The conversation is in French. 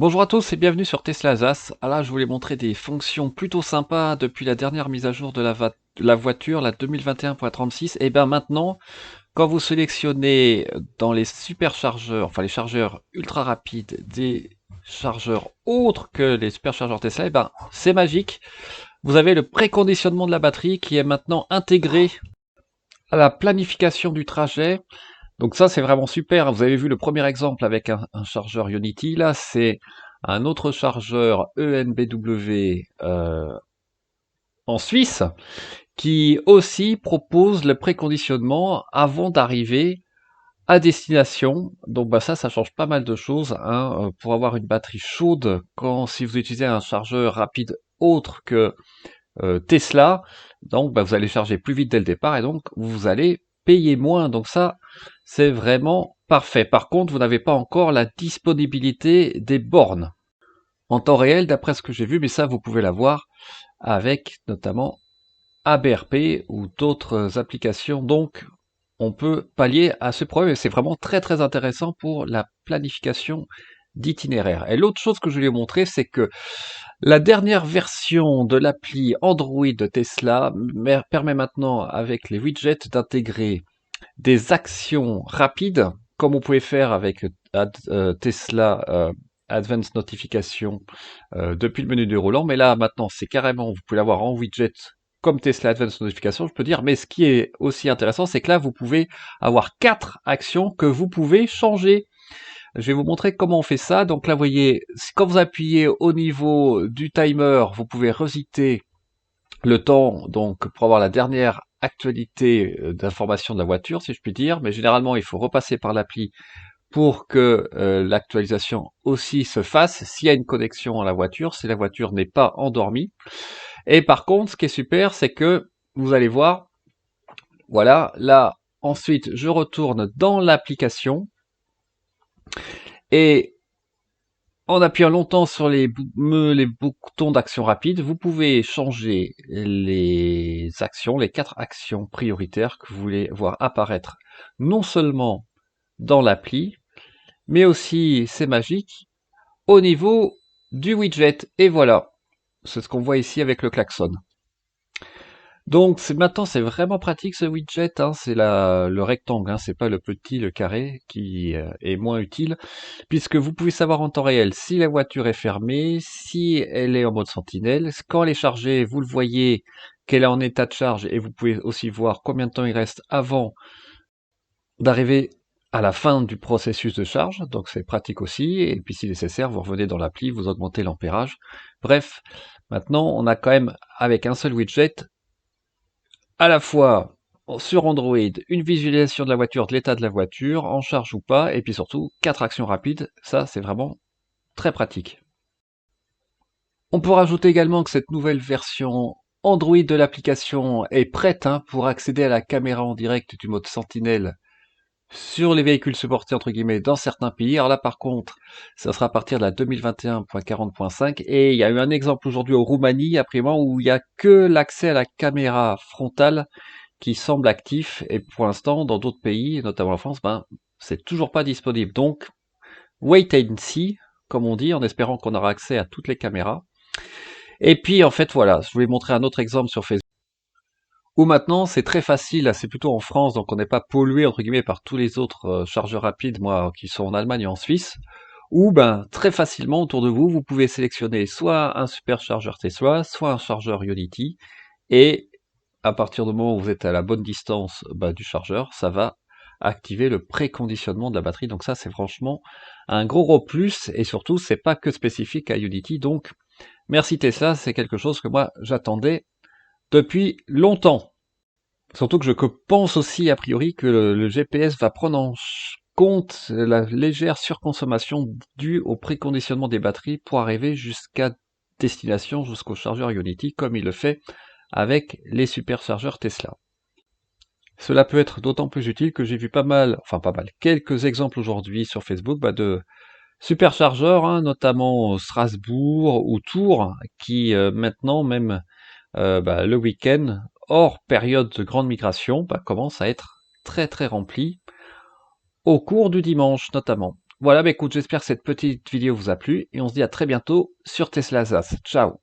Bonjour à tous et bienvenue sur Tesla Zas. Ah là, je voulais montrer des fonctions plutôt sympas depuis la dernière mise à jour de la voiture, la 2021.36. Et bien maintenant, quand vous sélectionnez dans les superchargeurs, enfin les chargeurs ultra rapides, des chargeurs autres que les superchargeurs Tesla, et ben c'est magique. Vous avez le préconditionnement de la batterie qui est maintenant intégré à la planification du trajet. Donc ça, c'est vraiment super. Vous avez vu le premier exemple avec un chargeur Unity. Là, c'est un autre chargeur ENBW en Suisse qui aussi propose le préconditionnement avant d'arriver à destination. Donc bah ça change pas mal de choses hein, pour avoir une batterie chaude si vous utilisez un chargeur rapide autre que Tesla. Donc bah, vous allez charger plus vite dès le départ et donc vous allez payer moins. Donc ça, c'est vraiment parfait. Par contre, vous n'avez pas encore la disponibilité des bornes en temps réel, d'après ce que j'ai vu, mais ça, vous pouvez l'avoir avec notamment ABRP ou d'autres applications. Donc, on peut pallier à ce problème et c'est vraiment très très intéressant pour la planification d'itinéraire. Et l'autre chose que je voulais montrer, c'est que la dernière version de l'appli Android de Tesla permet maintenant avec les widgets d'intégrer des actions rapides, comme vous pouvez faire avec Tesla Advanced Notification depuis le menu déroulant. Mais là, maintenant, c'est carrément, vous pouvez l'avoir en widget comme Tesla Advanced Notification, je peux dire. Mais ce qui est aussi intéressant, c'est que là, vous pouvez avoir 4 actions que vous pouvez changer. Je vais vous montrer comment on fait ça. Donc là, vous voyez, quand vous appuyez au niveau du timer, vous pouvez resetter le temps donc pour avoir la dernière actualité d'information de la voiture, si je puis dire. Mais généralement, il faut repasser par l'appli pour que l'actualisation aussi se fasse s'il y a une connexion à la voiture, si la voiture n'est pas endormie. Et par contre, ce qui est super, c'est que vous allez voir, voilà, là, ensuite, je retourne dans l'application et en appuyant longtemps sur les boutons d'action rapide, vous pouvez changer les actions, les 4 actions prioritaires que vous voulez voir apparaître non seulement dans l'appli, mais aussi, c'est magique, au niveau du widget. Et voilà, c'est ce qu'on voit ici avec le klaxon. Donc maintenant c'est vraiment pratique ce widget, hein, c'est le rectangle, hein, c'est pas le petit, le carré qui est moins utile, puisque vous pouvez savoir en temps réel si la voiture est fermée, si elle est en mode sentinelle, quand elle est chargée, vous le voyez qu'elle est en état de charge et vous pouvez aussi voir combien de temps il reste avant d'arriver à la fin du processus de charge, donc c'est pratique aussi, et puis si nécessaire, vous revenez dans l'appli, vous augmentez l'ampérage. Bref, maintenant on a quand même avec un seul widget à la fois sur Android une visualisation de la voiture, de l'état de la voiture, en charge ou pas, et puis surtout 4 actions rapides, ça c'est vraiment très pratique. On peut rajouter également que cette nouvelle version Android de l'application est prête hein, pour accéder à la caméra en direct du mode Sentinelle sur les véhicules supportés entre guillemets dans certains pays. Alors là par contre, ça sera à partir de la 2021.40.5 et il y a eu un exemple aujourd'hui au Roumanie après moi où il n'y a que l'accès à la caméra frontale qui semble actif et pour l'instant dans d'autres pays, notamment en France, ben c'est toujours pas disponible. Donc wait and see, comme on dit, en espérant qu'on aura accès à toutes les caméras. Et puis en fait voilà, je voulais montrer un autre exemple sur Facebook où maintenant c'est très facile, là c'est plutôt en France, donc on n'est pas pollué entre guillemets par tous les autres chargeurs rapides, moi qui sont en Allemagne et en Suisse, où ben très facilement autour de vous, vous pouvez sélectionner soit un superchargeur Tesla, soit un chargeur Unity, et à partir du moment où vous êtes à la bonne distance du chargeur, ça va activer le préconditionnement de la batterie. Donc ça c'est franchement un gros plus, et surtout c'est pas que spécifique à Unity, donc merci Tesla, c'est quelque chose que moi j'attendais depuis longtemps. Surtout que je pense aussi a priori que le GPS va prendre en compte la légère surconsommation due au préconditionnement des batteries pour arriver jusqu'à destination, jusqu'au chargeur Unity, comme il le fait avec les superchargeurs Tesla. Cela peut être d'autant plus utile que j'ai vu quelques exemples aujourd'hui sur Facebook de superchargeurs, hein, notamment Strasbourg ou Tours, qui maintenant même le week-end, hors période de grande migration, commence à être très très rempli, au cours du dimanche notamment. Voilà, bah écoute, j'espère que cette petite vidéo vous a plu et on se dit à très bientôt sur Tesla Zas. Ciao!